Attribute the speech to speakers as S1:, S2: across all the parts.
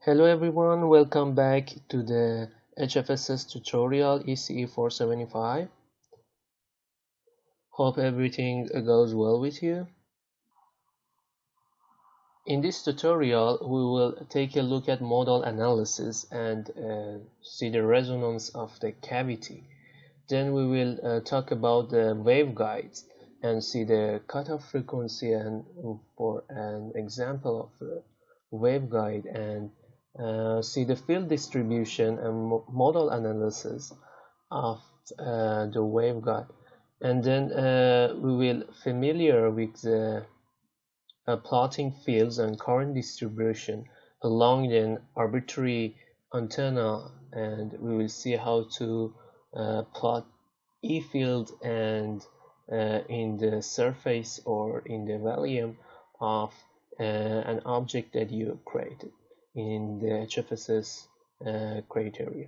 S1: Hello everyone, welcome back to the HFSS tutorial ECE 475. Hope everything goes well with you. In this tutorial, we will take a look at modal analysis and see the resonance of the cavity. Then we will talk about the waveguides and see the cutoff frequency and for an example of a waveguide and see the field distribution and modal analysis of the waveguide. And then we will familiar with the plotting fields and current distribution along an arbitrary antenna, and we will see how to plot E field and in the surface or in the volume of an object that you created in the HFSS criteria.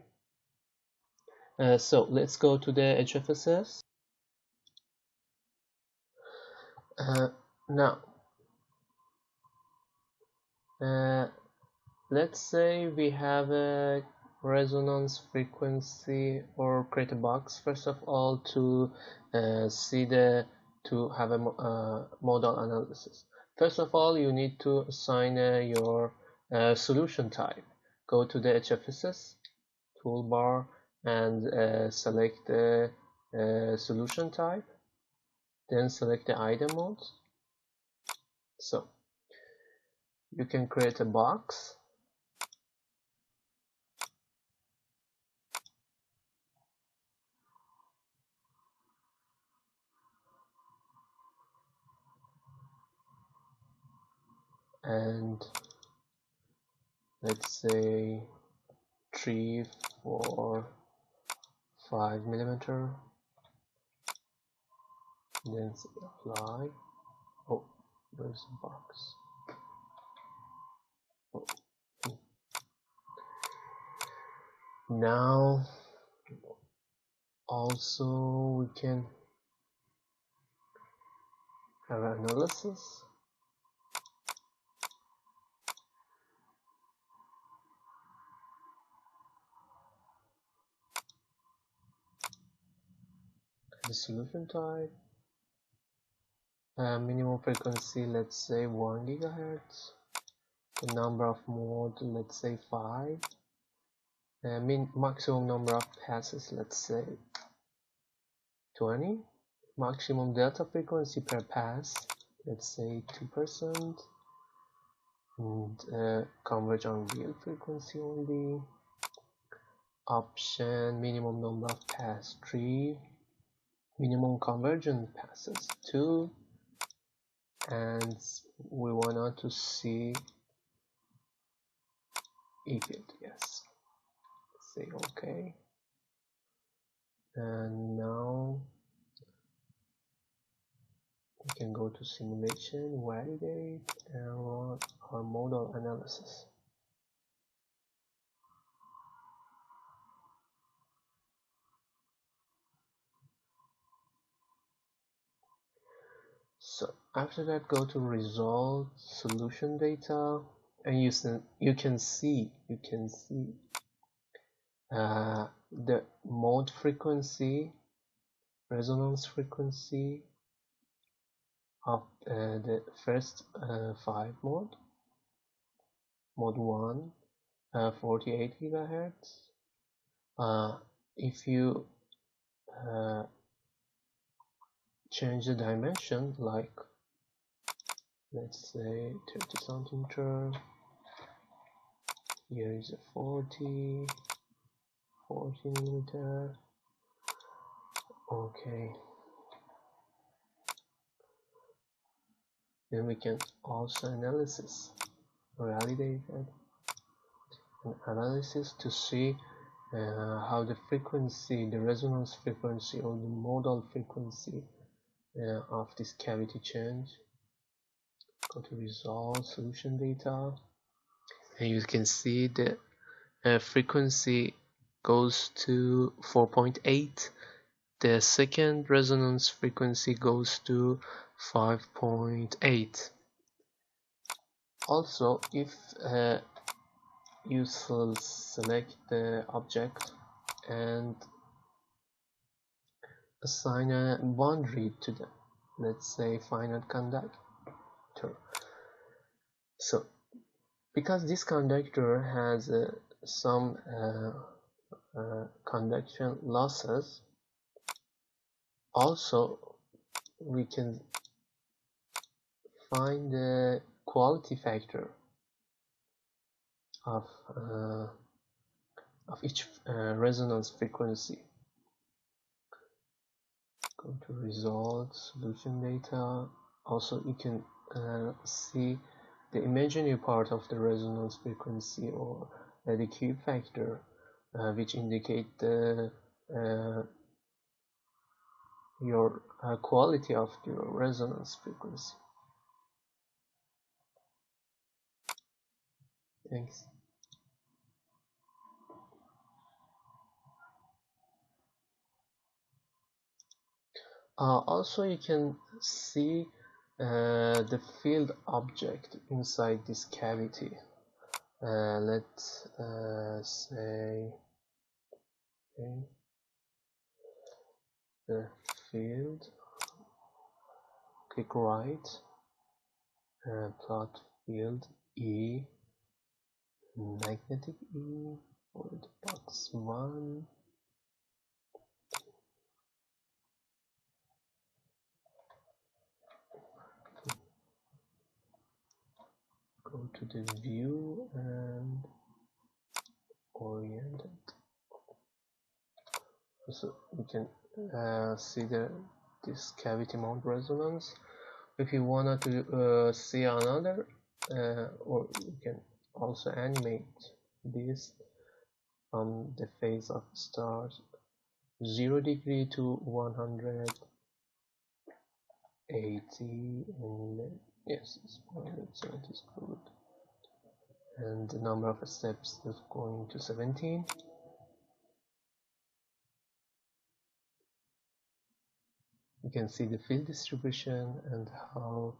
S1: So let's go to the HFSS. Now let's say we have a resonance frequency, or create a box first of all to have a modal analysis. First of all, you need to assign your solution type. Go to the HFSS toolbar and select the solution type, then select the item mode. So you can create a box and let's say 3, 4, 5 millimeter, then apply. Oh, there's a box. Oh. Now also we can have analysis. The solution type, minimum frequency, let's say 1 gigahertz. The number of mode, let's say 5. Maximum number of passes, let's say 20. Maximum delta frequency per pass, let's say 2%. And converge on real frequency only. Option minimum number of pass 3, minimum convergent passes 2, and we want to see E field. Yes, say OK, and now we can go to simulation, validate, and run our modal analysis. So after that, go to result, solution data, and you can see the mode frequency, resonance frequency of the first 5 mode. Mode 1, 48 gigahertz. If you change the dimension, like let's say 30 centimeter, here is a 40 millimeter. Okay, then we can also validate an analysis to see how the frequency, the resonance frequency or the modal frequency of this cavity change. Go to result, solution data, and you can see the frequency goes to 4.8. The second resonance frequency goes to 5.8. Also, if useful select the object and assign a boundary to them. Let's say finite conductor. So because this conductor has some conduction losses, also we can find the quality factor of each resonance frequency. Go to results, solution data. Also you can see the imaginary part of the resonance frequency, or the Q factor, which indicate the your quality of your resonance frequency. Thanks. Also you can see the field object inside this cavity. Let's say okay, the field, click right, plot field E, magnetic E, for the box 1. Go to the view and orient it. So you can see this cavity mount resonance. If you wanted to see another, or you can also animate this from the phase of stars 0 degree to 180, and yes, it's 170 is good, and the number of steps is going to 17. You can see the field distribution and how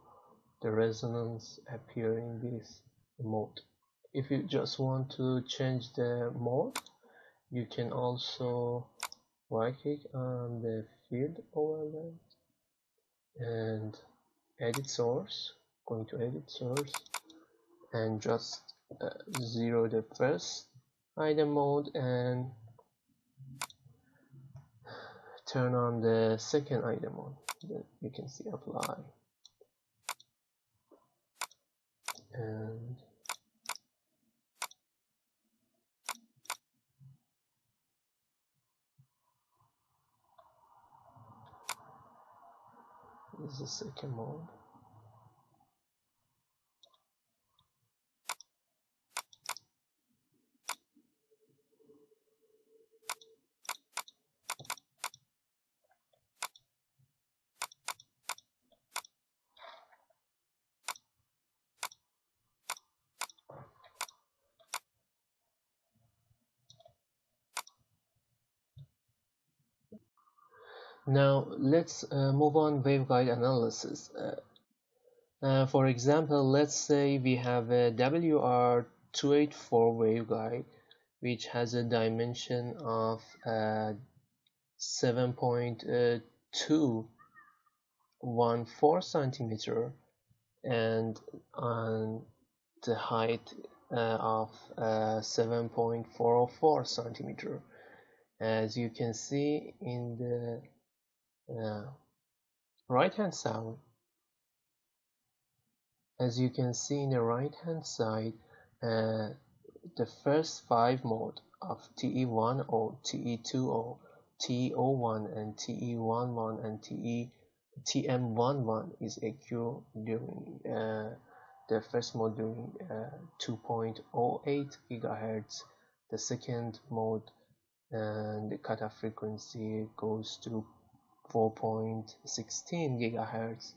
S1: the resonance appear in this mode. If you just want to change the mode, you can also right click on the field overlay and edit source, going to edit source, and just zero the first item mode and turn on the second item mode. Then you can see apply, and this is the second mode. Now let's move on waveguide analysis. For example, let's say we have a WR284 waveguide which has a dimension of 7.214 centimeter and on the height of 7.404 centimeter. As you can see in the right hand side, the first 5 modes of TE10, TE20, TE01, and TE11 and TM11 is occur during the first mode during 2.08 gigahertz. The second mode and the cutoff frequency goes to 4.16 gigahertz.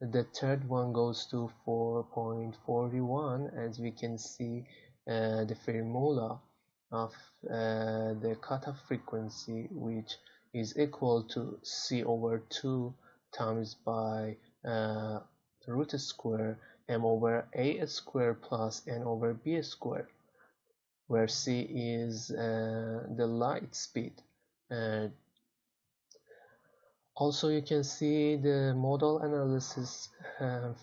S1: The third one goes to 4.41, as we can see the formula of the cutoff frequency, which is equal to C over 2 times by root square m over a square plus n over b square. where c is the light speed. And also you can see the modal analysis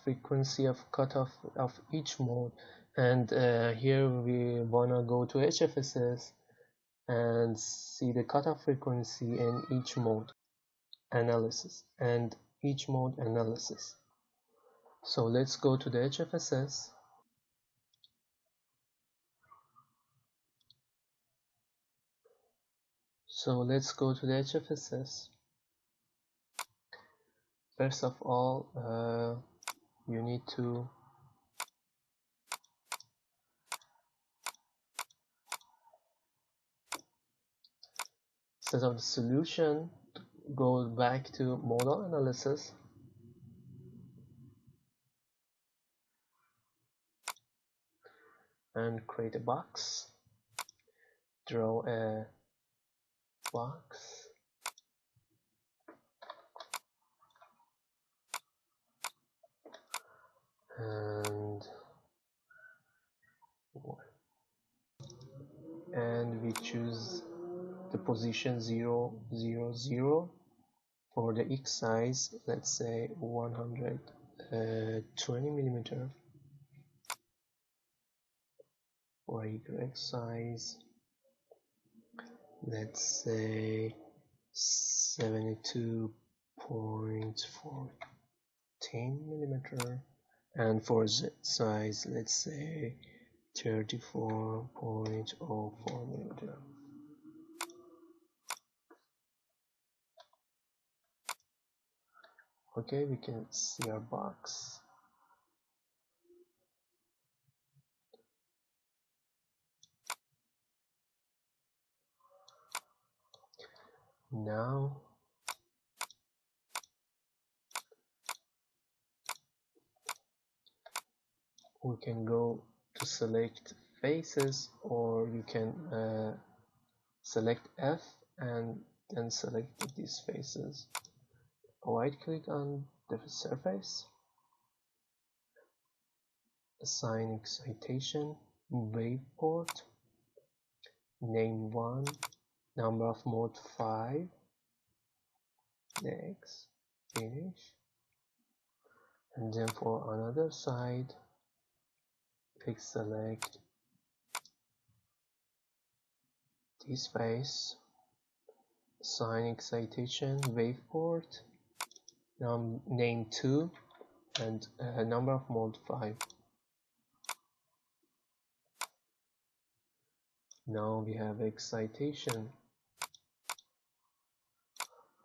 S1: frequency of cutoff of each mode. And here we wanna go to HFSS and see the cutoff frequency in each mode analysis and each mode analysis. So let's go to the HFSS. So let's go to the HFSS. First of all, you need to set up the solution, go back to modal analysis, and create a box, draw a box, and we choose the position 0, 0, 0 for the X size, let's say 120 millimeter. For Y size, let's say 72.14 millimeter, and for Z size, let's say 34.04 millimeter. Okay, we can see our box. Now we can go to select faces, or you can select F and then select these faces. Right click on the surface, assign excitation, wave port, name 1, number of mode 5, next, finish. And then for another side, click select this face, assign excitation, wave port, name 2, and number of mode 5. Now we have excitation.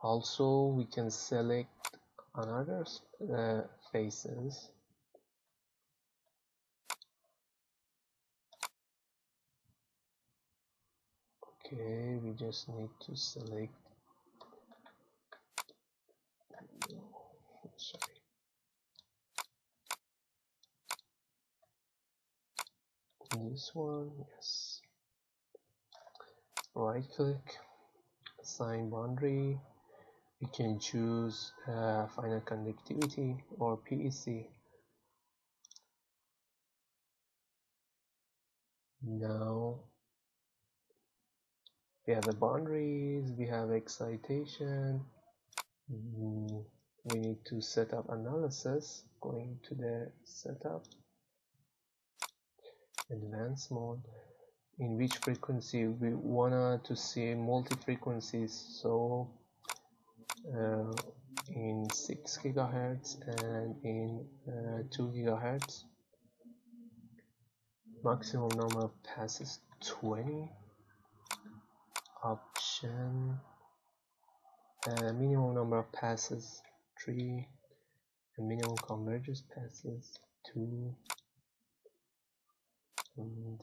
S1: Also we can select another faces. Okay, we just need to select, sorry, this one, yes. Right click, assign boundary. We can choose final conductivity or PEC. Now we have the boundaries, we have excitation. We need to set up analysis. Going to the setup, advanced mode, in which frequency we wanna to see multi frequencies. So in 6 gigahertz and in 2 gigahertz. Maximum number of passes 20. Option minimum number of passes 3, and minimum convergence passes 2. And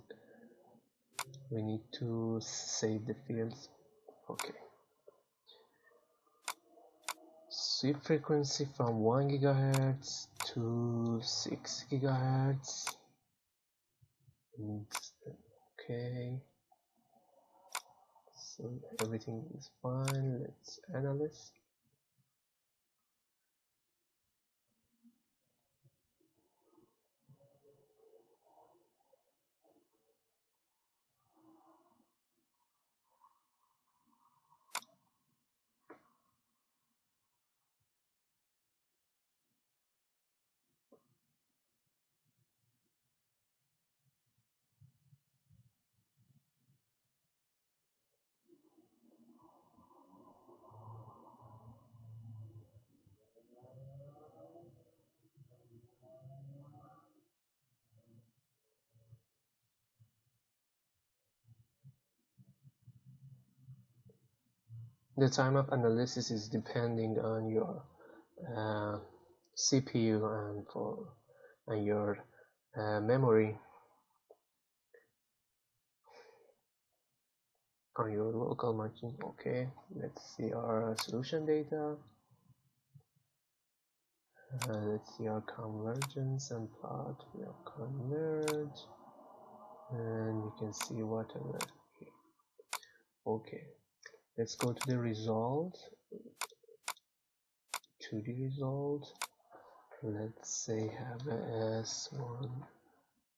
S1: we need to save the fields. Okay. Sweep frequency from 1 gigahertz to 6 gigahertz. Okay. So everything is fine. Let's analyze. The time of analysis is depending on your CPU and your memory on your local machine. Okay, let's see our solution data. Let's see our convergence and plot. We have converge, and you can see whatever here. Okay, let's go to the result. To the result, let's say have a S1,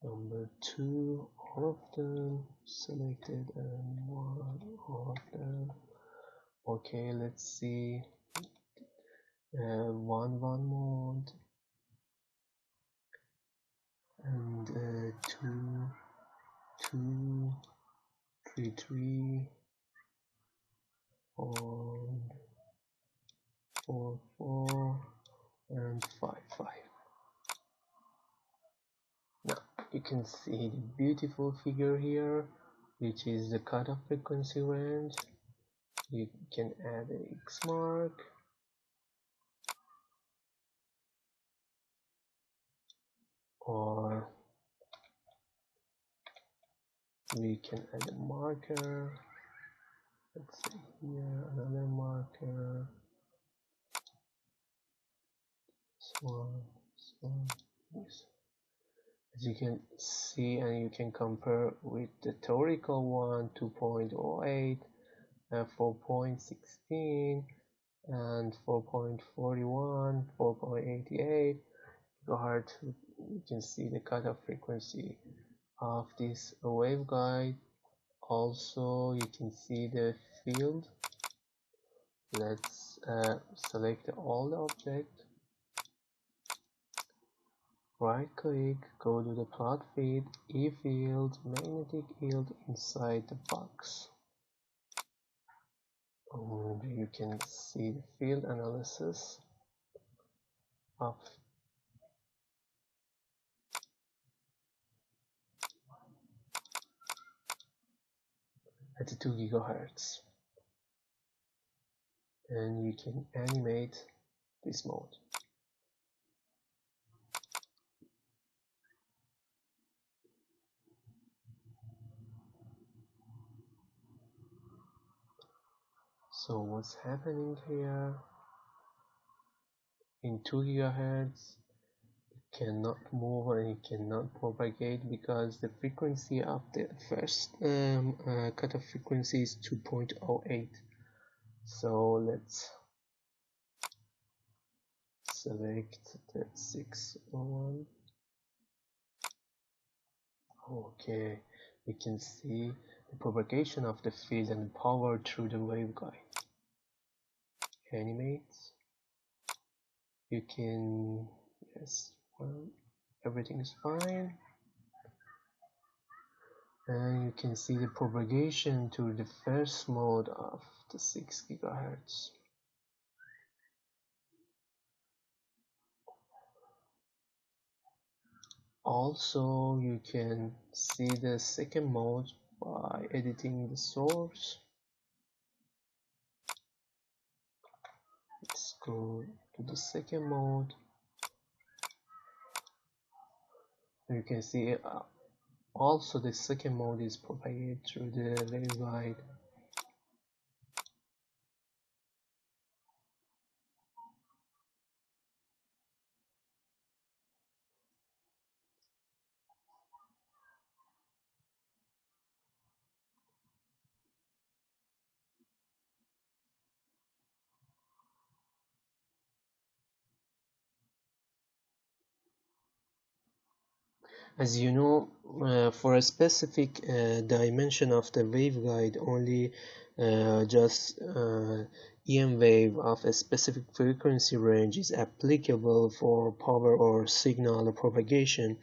S1: number 2, all of them selected, and 1, all of them. Okay, let's see 1 mode and 2 2 3 3 4 4 4 and 5 5. Now you can see the beautiful figure here, which is the cutoff frequency range. You can add an X mark, or we can add a marker. Let's say here another marker. This one, this. As you can see, and you can compare with the theoretical one, 2.08, 4.16, and 4.41, 4.88 gigahertz. You can see the cutoff frequency of this waveguide. Also, you can see the field. Let's select all the object. Right click, go to the plot feed, E field, magnetic field inside the box. And you can see the field analysis of at 2 gigahertz, and you can animate this mode. So what's happening here? In 2 gigahertz, it cannot move and it cannot propagate because the frequency of the first cutoff frequency is 2.08. So let's select the 601. Okay, we can see the propagation of the field and power through the waveguide. Animate. You can, yes, well, everything is fine. And you can see the propagation to the first mode of the 6 gigahertz. Also, you can see the second mode by editing the source. Let's go to the second mode. You can see also the second mode is propagated through the waveguide. As you know, for a specific dimension of the waveguide, only just EM wave of a specific frequency range is applicable for power or signal propagation,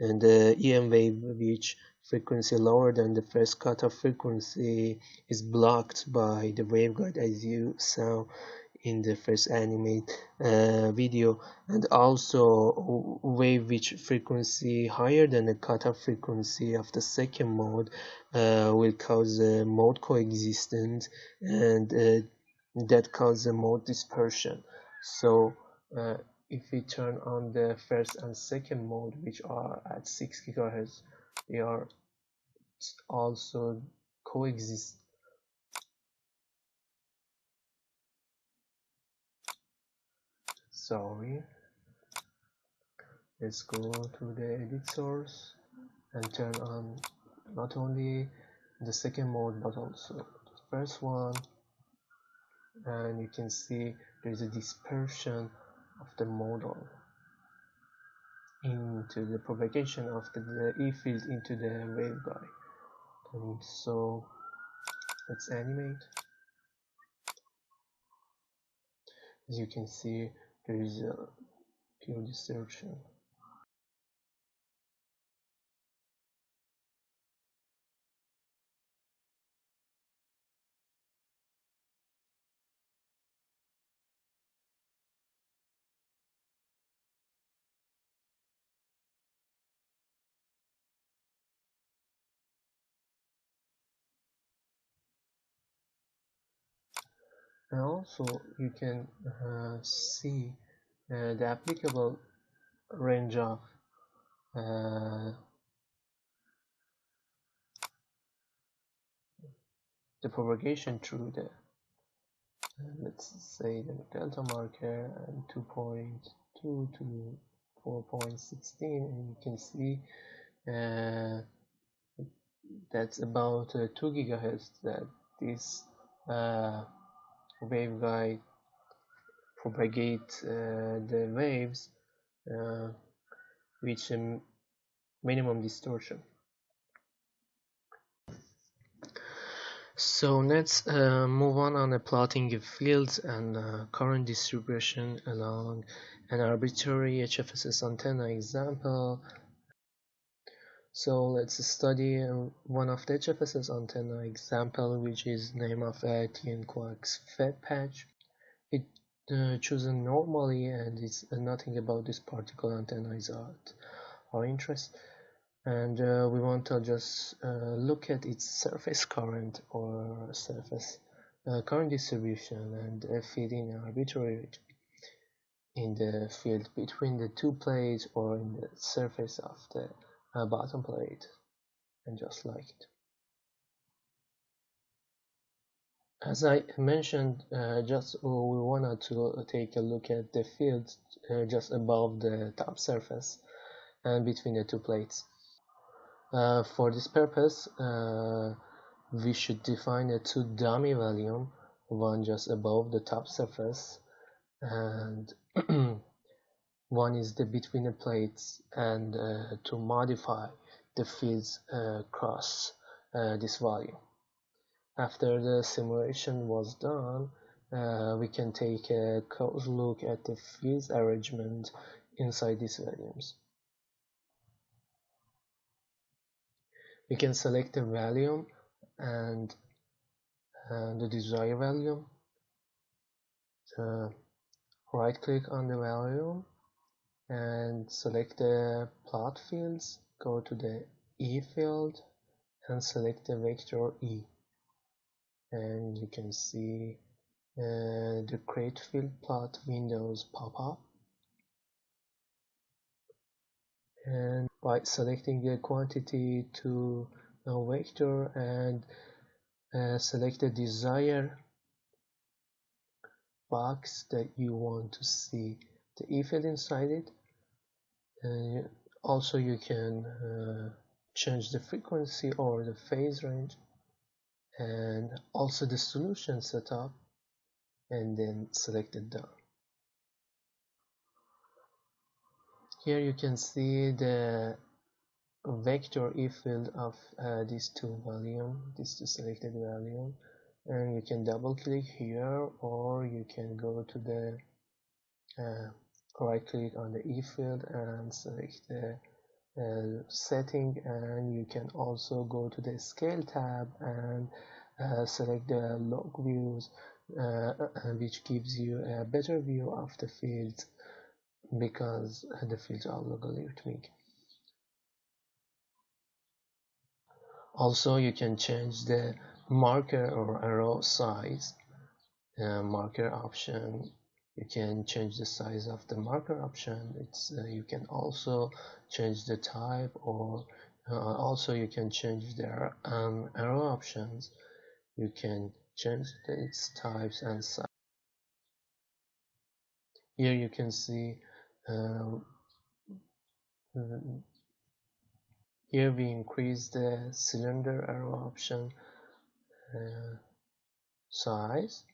S1: and the EM wave which frequency lower than the first cutoff frequency is blocked by the waveguide, as you saw in the first animate video. And also wave which frequency higher than the cutoff frequency of the second mode will cause mode coexistence, and that cause the mode dispersion. So if we turn on the first and second mode, which are at 6 GHz, they are also coexist. Sorry, let's go to the edit source and turn on not only the second mode but also the first one, and you can see there is a dispersion of the model into the propagation of the E field into the waveguide. And so let's animate. As you can see, there is a pure distortion. And also you can see the applicable range of uh, the propagation through the let's say the delta marker and 2.2 to 4.16, and you can see that's about 2 gigahertz that this waveguide propagate the waves with a minimum distortion. So let's move on plotting the fields and current distribution along an arbitrary HFSS antenna example. So let's study one of the HFSS antenna example, which is name of a TN coax fed patch. It chosen normally, and it's nothing about this particular antenna is at our interest. And we want to just look at its surface current or surface current distribution and feed in arbitrary in the field between the two plates or in the surface of the bottom plate, and just like it. As I mentioned, just we wanted to take a look at the field just above the top surface and between the two plates. For this purpose, we should define a two dummy volume, one just above the top surface and one is the between the plates, and to modify the fields across this volume. After the simulation was done, we can take a close look at the fields arrangement inside these volumes. We can select the volume and the desired volume. Right click on the volume and select the plot fields, go to the E field and select the vector E, and you can see the create field plot windows pop up. And by selecting the quantity to a vector and select the desired box that you want to see the E field inside it. Also you can change the frequency or the phase range, and also the solution setup, and then select it done. Here you can see the vector E field of these two selected volume, and you can double click here, or you can go to the right click on the E field and select the setting, and you can also go to the scale tab and select the log views, which gives you a better view of the fields because the fields are logarithmic. Also you can change the marker or arrow size Marker option, you can change the size of the marker option. You can also change the type, or also you can change their arrow options. You can change its types and size. Here you can see um, here we increase the cylinder arrow option size,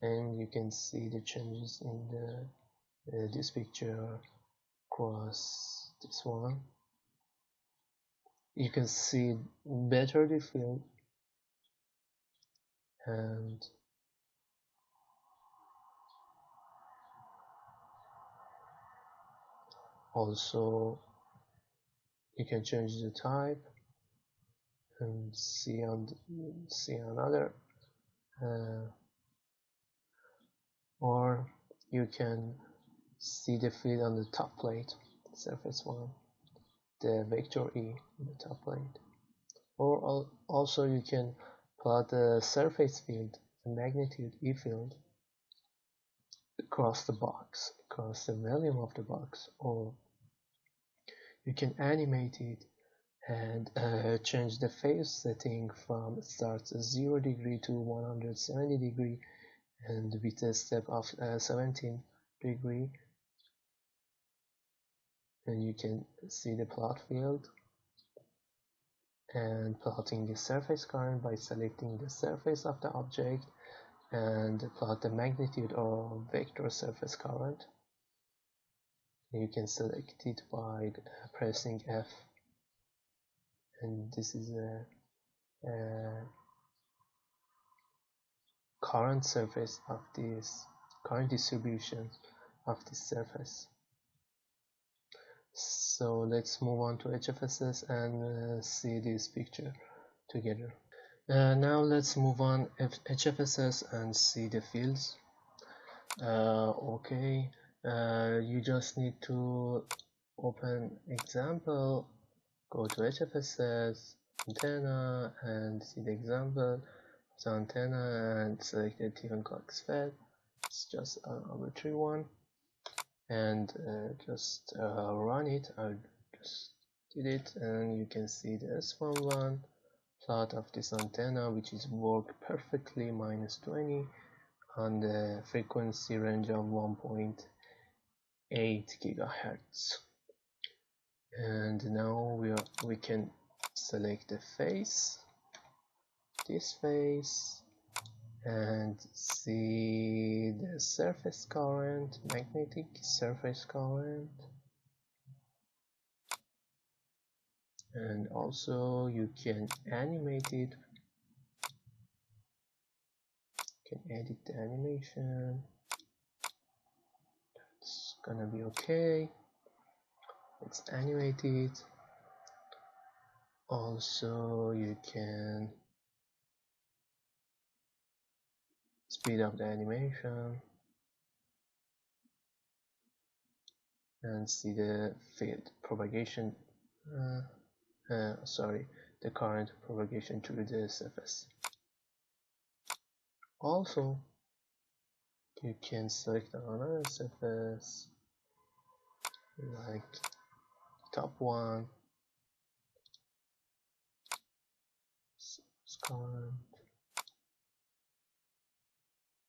S1: and you can see the changes in this picture across this one. You can see better the field, and also you can change the type and see another, or you can see the field on the top plate, surface 1, the vector E on the top plate. Or also you can plot the surface field, the magnitude E field, across the box, across the volume of the box, or you can animate it and change the phase setting from starts 0 degree to 170 degree, and with a step of 17 degree. And you can see the plot field and plotting the surface current by selecting the surface of the object and plot the magnitude or vector surface current. You can select it by pressing F, and this is a current surface of this current distribution of this surface. So let's move on to HFSS and see this picture together. Now let's move on HFSS and see the fields. Okay, you just need to open example, go to HFSS antenna and see the example of the antenna and select the Tiefencox FET. It's just an arbitrary one, and just run it. I just did it, and you can see the S11 plot of this antenna, which is work perfectly -20 on the frequency range of 1.8 gigahertz. And now we can select the face, this face, and see the surface current, magnetic surface current, and also you can animate it. You can edit the animation. It's gonna be okay. Let's animate it. Also you can speed up the animation and see the field propagation, the current propagation through the surface. Also you can select another surface like top one, current,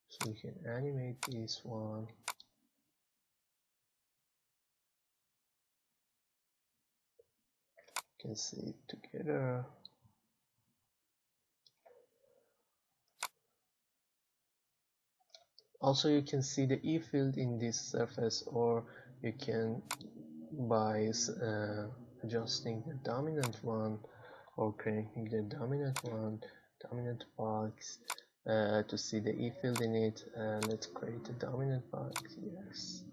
S1: so you can animate this one. You can see it together. Also you can see the E field in this surface, or you can by adjusting the dominant one or cranking the dominant box to see the E field in it. Let's create a dominant box. Yes,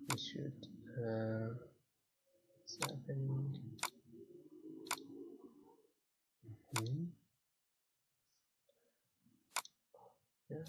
S1: we should. What's happening? Yeah.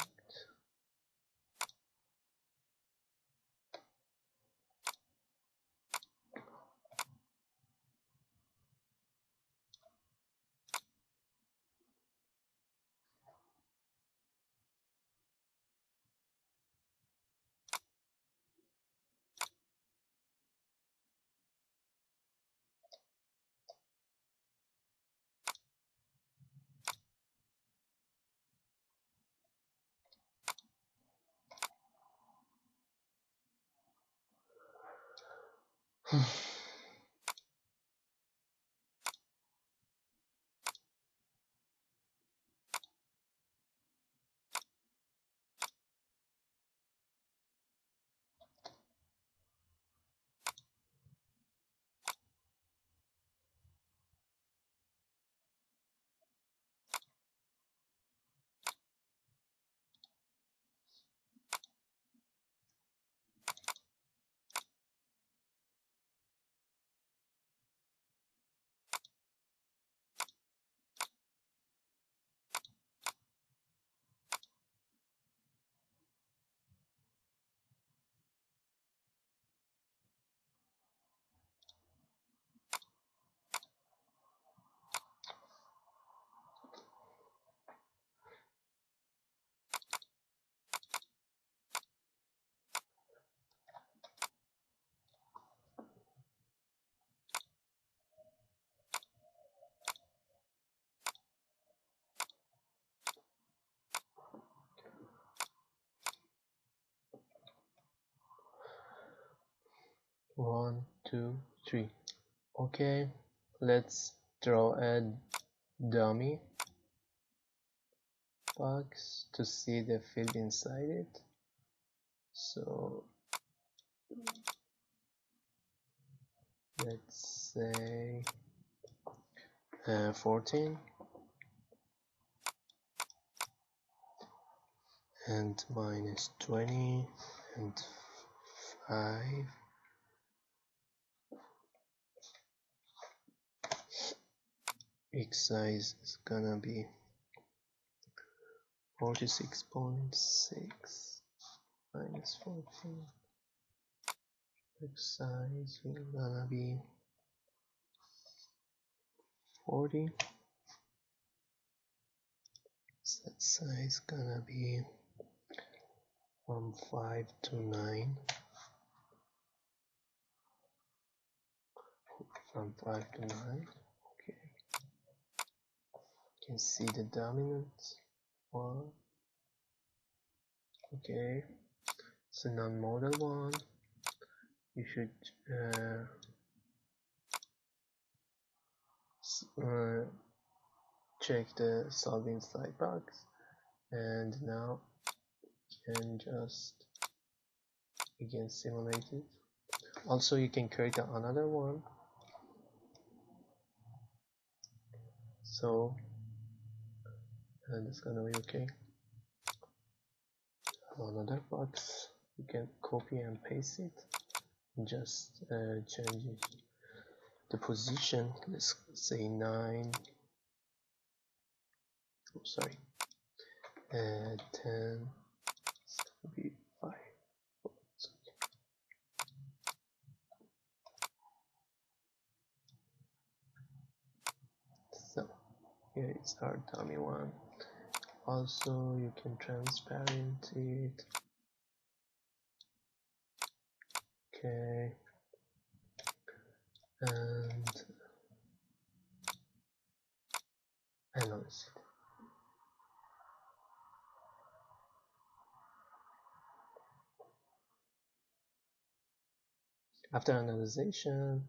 S1: 1, 2, 3. Okay, let's draw a dummy box to see the field inside it. So let's say 14 and minus 20 and 5. X size is gonna be 46.6 minus 14. X size is gonna be 40. Set size gonna be from 5 to 9. From 5 to 9. Okay. You can see the dominant one. Okay. So non-model one. You should check the solve inside box, and now you can just again simulate it. Also, you can create another one. So, and it's gonna be okay. Another box, you can copy and paste it. Just change it. The position. Let's say 9. Oh, sorry. 10. It's gonna be 5. So here is our dummy one. Also, you can transparent it. Okay, and analyze it. After analyzation,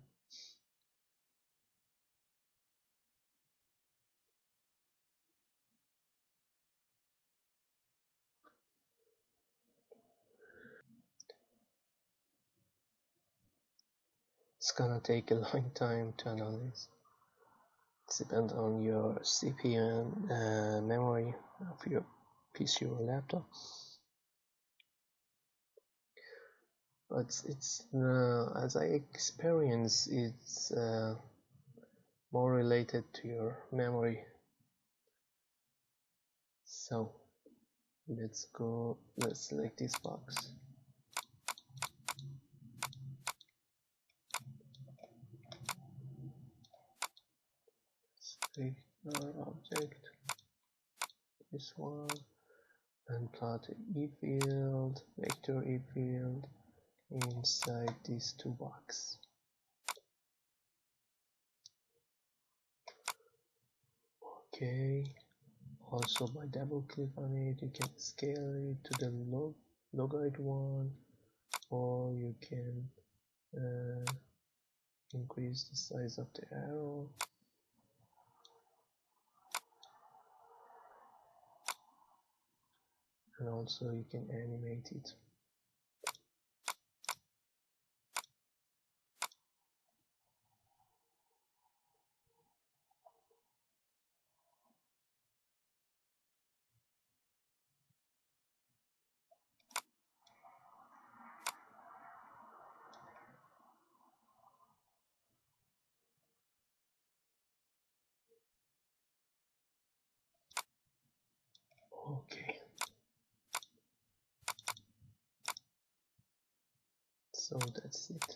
S1: it's gonna take a long time to analyze. It depends on your CPU and memory of your PC or laptop. But it's as I experience, it's more related to your memory. So let's select this box. Select our object, this one, and plot E field, vector E field inside these two boxes. Okay. Also, by double click on it, you can scale it to the logoid one, or you can increase the size of the arrow, and also you can animate it. Okay, so that's it.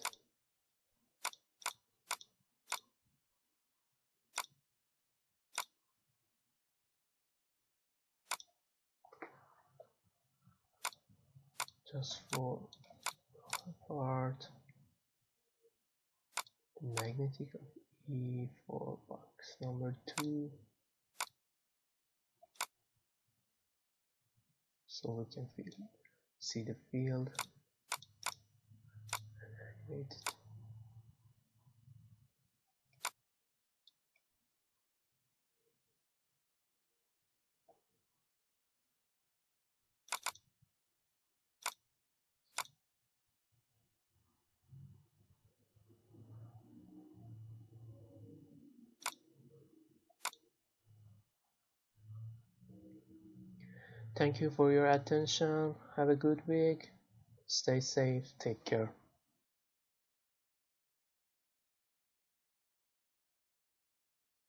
S1: Just for part, the magnetic of E for box number 2, so we can see the field and animate it. Thank you for your attention. Have a good week. Stay safe. Take care.